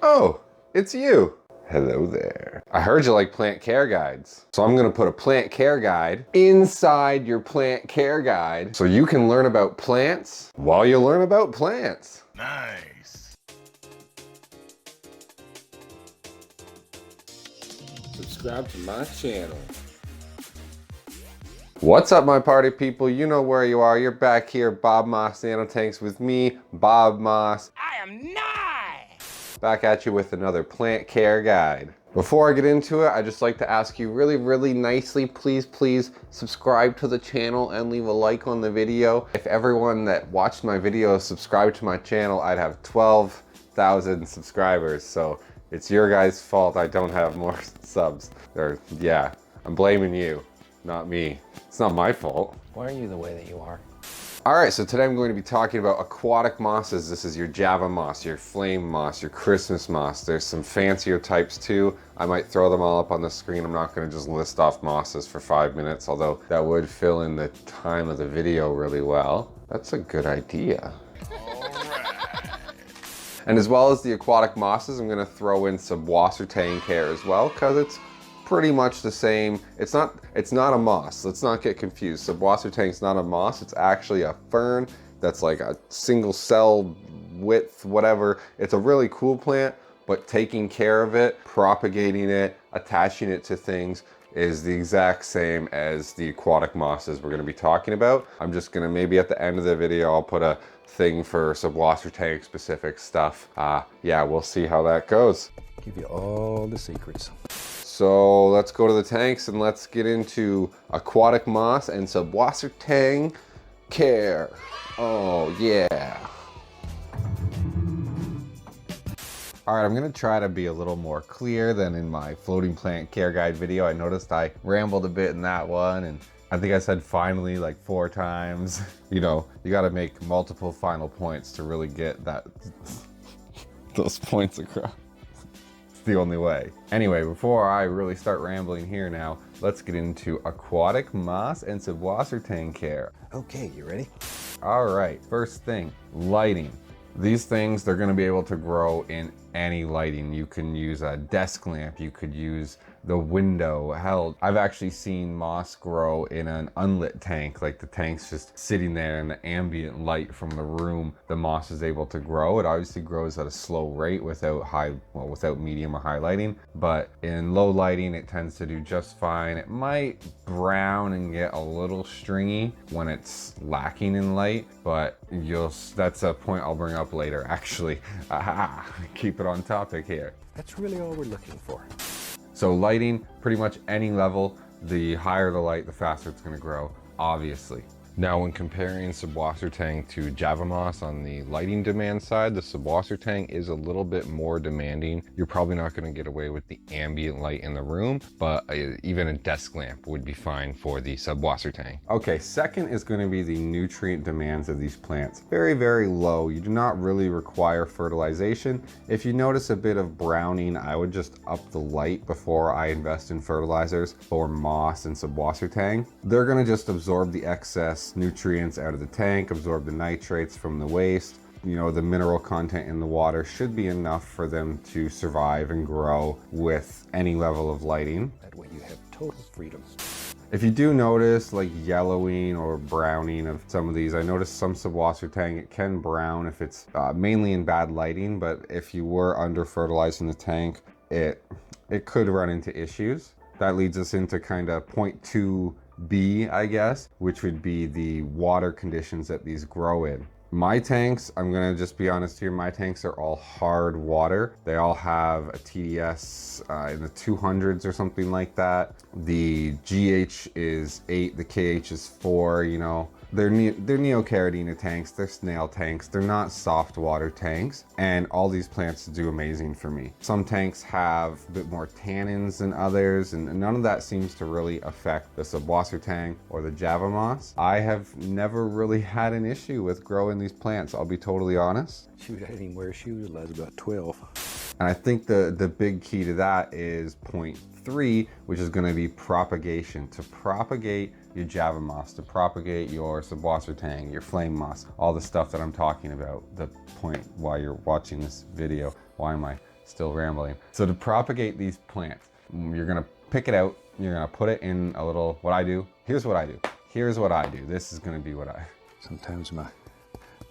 Oh, it's you. Hello there. I heard you like plant care guides. So I'm gonna put a plant care guide inside your plant care guide so you can learn about plants while you learn about plants. Nice. Subscribe to my channel. What's up, my party people? You know where you are. You're back here, Bob Moss Nanotanks, with me, Bob Moss. I am nice. Back at you with another plant care guide. Before I get into it, I'd just like to ask you really nicely, please subscribe to the channel and leave a like on the video. If everyone that watched my video subscribed to my channel, I'd have 12,000 subscribers. So it's your guys' fault I don't have more subs. Or yeah, I'm blaming you, not me. It's not my fault. Why are you the way that you are? All right, so today I'm going to be talking about aquatic mosses. This is your Java moss, your flame moss, your Christmas moss. There's some fancier types too. I might throw them all up on the screen. I'm not gonna just list off mosses for 5 minutes, although that would fill in the time of the video really well. That's a good idea. And as well as the aquatic mosses, I'm gonna throw in Süsswassertang here as well, because it's pretty much the same. It's not a moss. Let's not get confused. Süsswassertang is not a moss. It's actually a fern that's like a single cell width, whatever. It's a really cool plant, but taking care of it, propagating it, attaching it to things is the exact same as the aquatic mosses we're gonna be talking about. I'm just gonna, maybe at the end of the video, I'll put a thing for Süsswassertang specific stuff. Yeah, we'll see how that goes. Give you all the secrets. So let's go to the tanks and let's get into aquatic moss and Süsswassertang care. Oh yeah. All right, I'm gonna try to be a little more clear than in my floating plant care guide video. I noticed I rambled a bit in that one, and I think I said finally like 4 times. You know, you gotta make multiple final points to really get those points across. The only way. Anyway, before I really start rambling here now, let's get into aquatic moss and Süsswassertang care. Okay, you ready? All right, first thing, lighting. These things, they're gonna be able to grow in any lighting. You can use a desk lamp, you could use the window. Hell, I've actually seen moss grow in an unlit tank, like the tank's just sitting there in the ambient light from the room. The moss is able to grow. It obviously grows at a slow rate without medium or high lighting, but in low lighting, it tends to do just fine. It might brown and get a little stringy when it's lacking in light, but that's a point I'll bring up later, actually. Keep it on topic here. That's really all we're looking for. So lighting, pretty much any level, the higher the light, the faster it's gonna grow, obviously. Now, when comparing Süsswassertang to Java moss on the lighting demand side, the Süsswassertang is a little bit more demanding. You're probably not gonna get away with the ambient light in the room, but even a desk lamp would be fine for the Süsswassertang. Okay, second is gonna be the nutrient demands of these plants. Very low. You do not really require fertilization. If you notice a bit of browning, I would just up the light before I invest in fertilizers for moss and Süsswassertang. They're gonna just absorb the excess nutrients out of the tank, absorb the nitrates from the waste. You know, the mineral content in the water should be enough for them to survive and grow with any level of lighting. That way you have total freedom. If you do notice like yellowing or browning of some of these, I noticed some Süsswassertang, it can brown if it's mainly in bad lighting, but if you were under fertilizing the tank, it could run into issues. That leads us into kind of point 2B, I guess, which would be the water conditions that these grow in. My tanks, I'm gonna just be honest here, my tanks are all hard water. They all have a TDS in the 200s or something like that. The GH is 8, the KH is 4, you know. They're neocaridina tanks, they're snail tanks, they're not soft water tanks, and all these plants do amazing for me. Some tanks have a bit more tannins than others, and none of that seems to really affect the Süsswassertang or the Java moss. I have never really had an issue with growing these plants, I'll be totally honest. Shoot, I didn't even wear shoes until I was about 12. And I think the big key to that is point 3, which is gonna be propagation. To propagate your Java moss, to propagate your Süsswassertang, your flame moss, all the stuff that I'm talking about, the point while you're watching this video. Why am I Still rambling. So to propagate these plants, you're gonna pick it out, you're gonna put it in a little, what I do, here's what I do. Here's what I do. This is gonna be what I... Sometimes my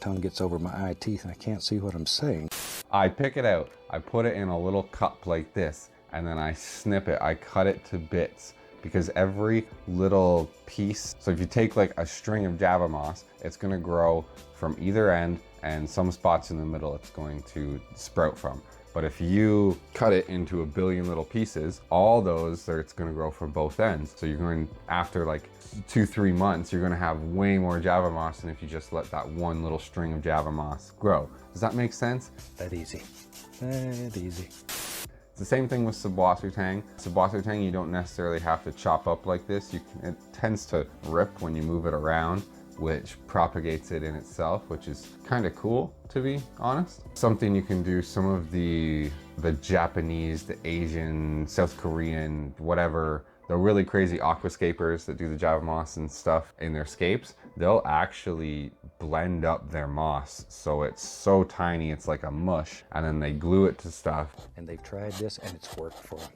tongue gets over my eye teeth and I can't see what I'm saying. I pick it out, I put it in a little cup like this, and then I snip it, I cut it to bits. Because every little piece, so if you take like a string of Java moss, it's gonna grow from either end, and some spots in the middle it's going to sprout from. But if you cut it into a billion little pieces, all those, it's gonna grow from both ends. So you're going, after like 2-3 months, you're gonna have way more Java moss than if you just let that one little string of Java moss grow. Does that make sense? That easy. That easy. It's the same thing with Süsswassertang. Süsswassertang, you don't necessarily have to chop up like this. It tends to rip when you move it around, which propagates it in itself, which is kind of cool, to be honest. Something you can do, some of the Japanese, the Asian, South Korean, whatever, the really crazy aquascapers that do the Java moss and stuff in their scapes, they'll actually blend up their moss so it's so tiny it's like a mush, and then they glue it to stuff. And they've tried this and it's worked for them.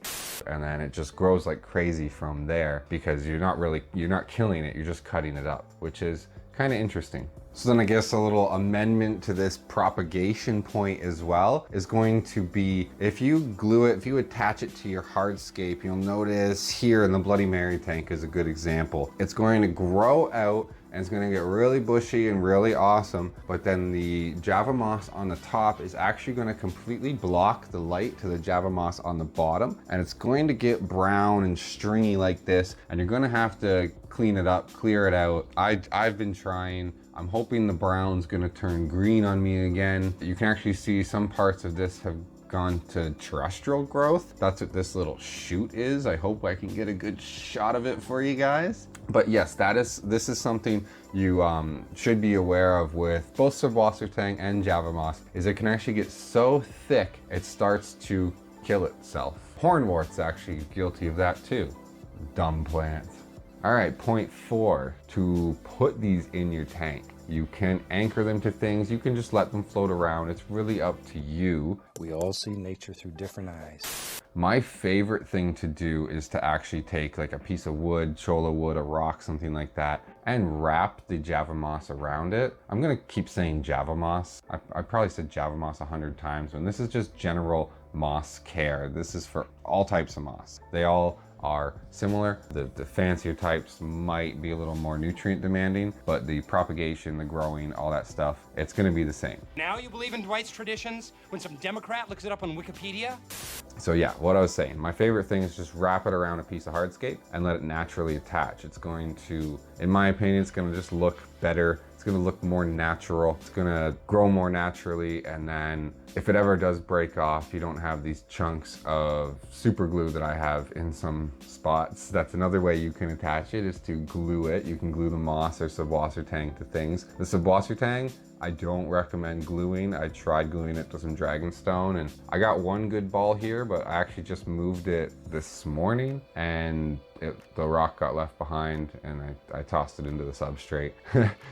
And then it just grows like crazy from there, because you're not killing it, you're just cutting it up, which is kind of interesting. So then I guess a little amendment to this propagation point as well is going to be, if you glue it, if you attach it to your hardscape, you'll notice here in the Bloody Mary tank is a good example. It's going to grow out and it's gonna get really bushy and really awesome, but then the Java moss on the top is actually gonna completely block the light to the Java moss on the bottom, and it's going to get brown and stringy like this, and you're gonna have to clean it up, clear it out. I've been trying. I'm hoping the brown's gonna turn green on me again. You can actually see some parts of this have gone to terrestrial growth. That's what this little shoot is. I hope I can get a good shot of it for you guys. But yes, this is something you should be aware of with both Süsswassertang and Java moss, is it can actually get so thick it starts to kill itself. Hornwort's actually guilty of that too. Dumb plants. All right, point 4, to put these in your tank. You can anchor them to things, you can just let them float around. It's really up to you. We all see nature through different eyes. My favorite thing to do is to actually take like a piece of wood, cholla wood, a rock, something like that, and wrap the Java moss around it. I'm gonna keep saying Java moss. I probably said Java moss 100 times, and this is just general moss care. This is for all types of moss. They all are similar. The fancier types might be a little more nutrient demanding, but the propagation, the growing, all that stuff, it's gonna be the same. Now you believe in Dwight's traditions when some Democrat looks it up on Wikipedia? So yeah, what I was saying, my favorite thing is just wrap it around a piece of hardscape and let it naturally attach. It's going to, in my opinion, it's gonna just look better. It's gonna look more natural. It's gonna grow more naturally, and then if it ever does break off, you don't have these chunks of super glue that I have in some spots. That's another way you can attach it, is to glue it. You can glue the moss or Süsswassertang to things. The Süsswassertang, I don't recommend gluing. I tried gluing it to some dragonstone, and I got one good ball here, but I actually just moved it this morning, and the rock got left behind, and I tossed it into the substrate.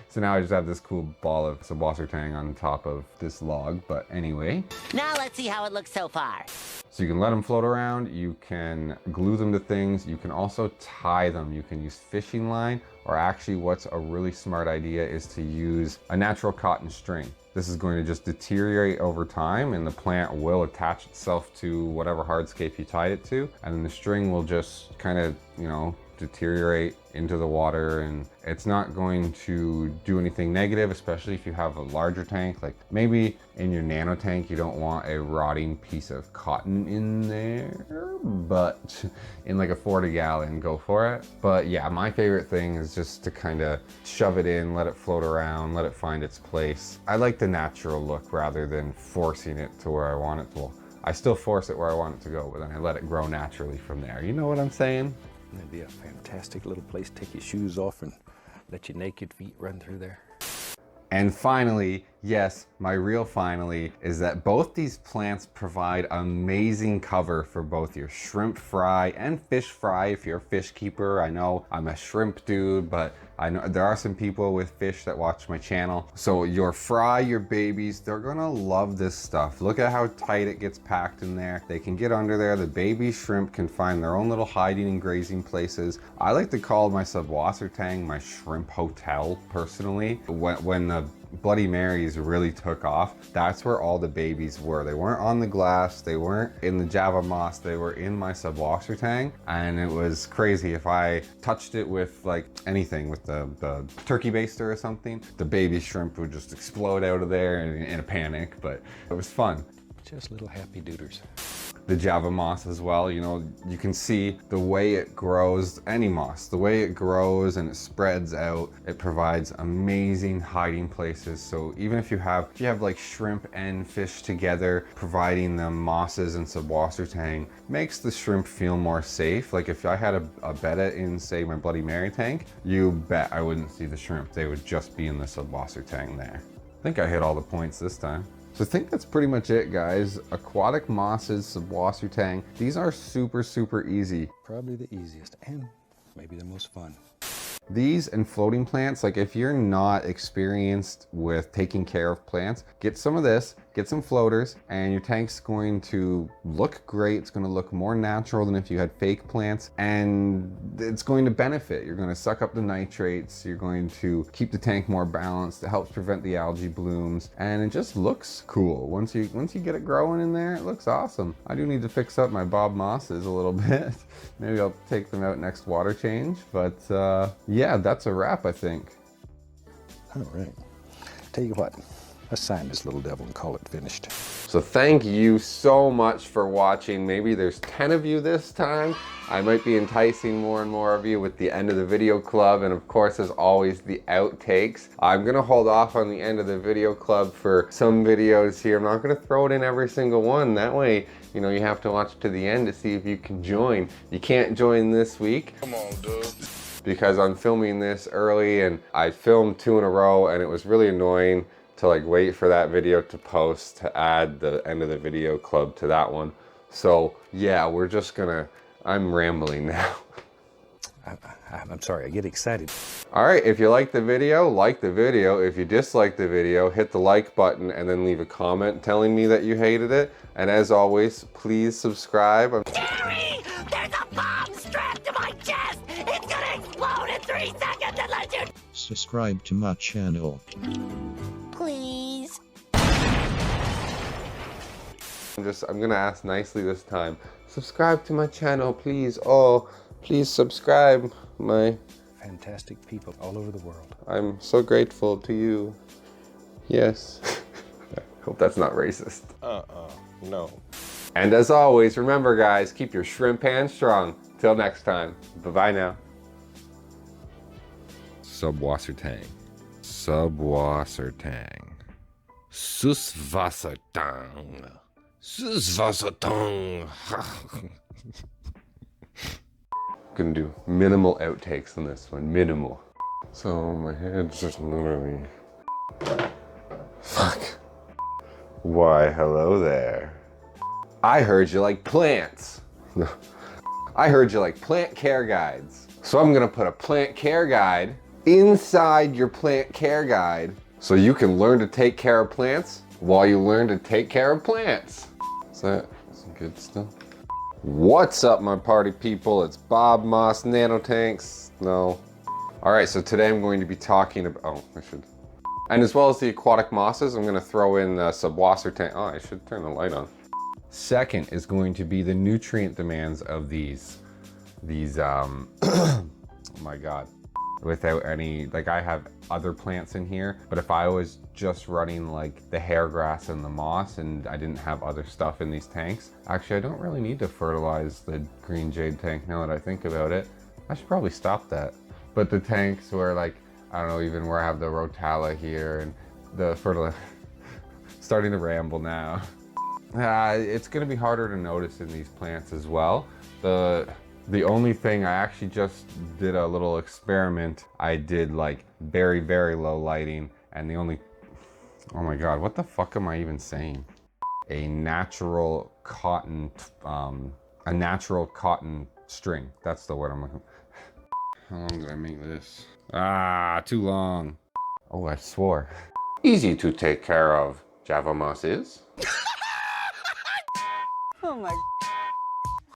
So now I just have this cool ball of Süsswassertang on top of this log, but anyway. Now let's see how it looks so far. So you can let them float around, you can glue them to things, you can also tie them. You can use fishing line, or actually what's a really smart idea is to use a natural cotton string. This is going to just deteriorate over time, and the plant will attach itself to whatever hardscape you tied it to, and then the string will just kind of, you know, deteriorate into the water, and it's not going to do anything negative, especially if you have a larger tank. Like maybe in your nano tank you don't want a rotting piece of cotton in there, but in like a 40 gallon, go for it. But yeah, my favorite thing is just to kind of shove it in, let it float around, let it find its place. I like the natural look rather than forcing it to where I want it to. I still force it where I want it to go, but then I let it grow naturally from there. You know what I'm saying? That'd be a fantastic little place to take your shoes off and let your naked feet run through there. And finally, yes, my real finally, is that both these plants provide amazing cover for both your shrimp fry and fish fry if you're a fish keeper. I know I'm a shrimp dude, but I know there are some people with fish that watch my channel. So your fry, your babies, they're gonna love this stuff. Look at how tight it gets packed in there. They can get under there. The baby shrimp can find their own little hiding and grazing places. I like to call my Süsswassertang my shrimp hotel, personally. When the Bloody Marys really took off, that's where all the babies were. They weren't on the glass, they weren't in the Java moss, they were in my Süsswassertang, and it was crazy. If I touched it with like anything, with the turkey baster or something, the baby shrimp would just explode out of there in a panic, but it was fun. Just little happy dooders. The Java moss as well, you know, you can see the way it grows, any moss, the way it grows and it spreads out, it provides amazing hiding places. So even if you have like shrimp and fish together, providing them mosses and Süsswassertang makes the shrimp feel more safe. Like if I had a betta in, say, my Bloody Mary tank, you bet I wouldn't see the shrimp. They would just be in the Süsswassertang there. I think I hit all the points this time. So I think that's pretty much it, guys. Aquatic mosses, Süsswassertang. These are super, super easy. Probably the easiest and maybe the most fun. These and floating plants, like if you're not experienced with taking care of plants, get some of this, get some floaters, and your tank's going to look great. It's going to look more natural than if you had fake plants, and it's going to benefit. You're going to suck up the nitrates. You're going to keep the tank more balanced. It helps prevent the algae blooms, and it just looks cool. Once you get it growing in there, it looks awesome. I do need to fix up my Bob Mosses a little bit. Maybe I'll take them out next water change, but yeah, that's a wrap, I think. All right. Tell you what, let's sign this little devil and call it finished. So thank you so much for watching. Maybe there's 10 of you this time. I might be enticing more and more of you with the end of the video club, and of course, as always, the outtakes. I'm gonna hold off on the end of the video club for some videos here. I'm not gonna throw it in every single one. That way, you know, you have to watch to the end to see if you can join. You can't join this week. Come on, dude. Because I'm filming this early, and I filmed 2 in a row, and it was really annoying to like wait for that video to post to add the end of the video club to that one. So yeah, we're just gonna, I'm rambling now. I'm sorry, I get excited. All right, if you like the video, like the video. If you dislike the video, hit the like button and then leave a comment telling me that you hated it. And as always, please subscribe. Jerry! There's a bomb strapped to my chest! It's gonna explode in 3 seconds unless you... Subscribe to my channel. Please? I'm gonna ask nicely this time. Subscribe to my channel, please. Oh, please subscribe. My Fantastic people all over the world. I'm so grateful to you. Yes. Hope that's not racist. No. And as always, remember guys, keep your shrimp hands strong. Till next time. Bye-bye now. Süsswassertang. Süsswassertang. Süsswassertang. Süsswassertang. Gonna do minimal outtakes on this one. Minimal. So my head's just literally... Fuck. Why, hello there. I heard you like plants. I heard you like plant care guides. So I'm gonna put a plant care guide inside your plant care guide so you can learn to take care of plants while you learn to take care of plants. Is that good stuff? What's up, my party people? It's Bob Moss Nanotanks. No. All right, so today I'm going to be talking about, oh, I should. And as well as the aquatic mosses, I'm gonna throw in the Süsswassertang. Oh, I should turn the light on. Second is going to be the nutrient demands of these oh my God. Without any, like I have other plants in here, but if I was just running like the hair grass and the moss and I didn't have other stuff in these tanks, actually I don't really need to fertilize the green jade tank now that I think about it. I should probably stop that. But the tanks where like, I don't know, even where I have the rotala here and the fertilizer, starting to ramble now. It's gonna be harder to notice in these plants as well. The only thing, I actually just did a little experiment. I did like very, very low lighting, and the only, oh my God, what the fuck am I even saying? A natural cotton string. That's the word I'm looking for. How long did I make this? Ah, too long. Oh, I swore. Easy to take care of. Java moss is. Oh my